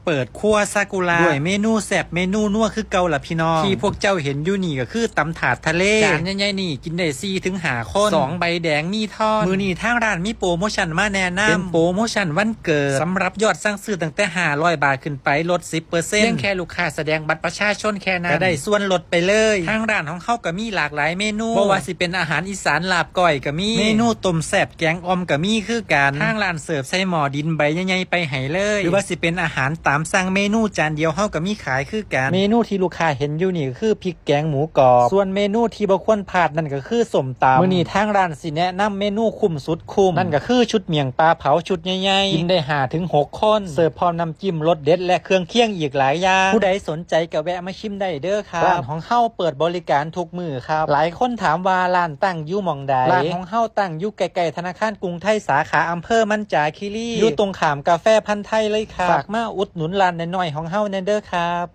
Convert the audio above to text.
เปิดครัวซากุระด้วยเมนูแซ่บเมนูนัวคือเก่าล่ะพี่น้องที่พวกเจ้าเห็นอยู่นี่ก็คือตำถาดทะเลจานใหญ่ๆนี่กินได้4 ถึง 5 คน2ใบแดงมีทอดมื้อนี้ทางร้านมีโปรโมชั่นมาแนะนำเป็นโปรโมชั่นวันเกิดสำหรับยอดสั่งซื้อตั้งแต่500 บาทขึ้นไปลด 10%เพียงแค่ลูกค้าแสดงบัตรประชาชนแค่นั้นก็ได้ส่วนลดไปเลยทางร้านของเขาก็มีหลากหลายเมนูบ่ว่าสิเป็นอาหารอีสานลาบก้อยก็มีเมนูต้มแซ่บแกงอ่อมก็มีคือกันทางร้านเสิร์ฟใส่หม้อดินใบใหญ่ๆไปให้เลยหรือว่าสิเป็นอาหารตามสั่งเมนูจานเดียวเฮาก็มีขายคือกันเมนูที่ลูกค้าเห็นอยู่นี่ก็คือพริกแกงหมูกรอบส่วนเมนูที่บ่ควรพลาดนั่นก็คือส้มตำมื้อนี้ทางร้านสิแนะนำเมนูคุ้มสุดคุ้มนั่นก็คือชุดเมี่ยงปลาเผาชุดใหญ่ๆกินได้5 ถึง 6 คนเสิร์ฟพร้อมน้ำจิ้มรสเด็ดและเครื่องเคียงอีกหลายอย่างผู้ใดสนใจก็แวะมาชิมได้เด้อครับร้านของเฮาเปิดบริการทุกมื้อครับหลายคนถามว่าร้านตั้งอยู่หม้องใดร้านของเฮาตั้งอยู่ใกล้ๆธนาคารกรุงไทยสาขาอำเภอมันจาคีรีอยู่ตรงข้ามกาแฟพันธุ์ไทยเลยครับฝากมาอุดหนุนร้านน้อยๆของเฮาแน่เด้อครับ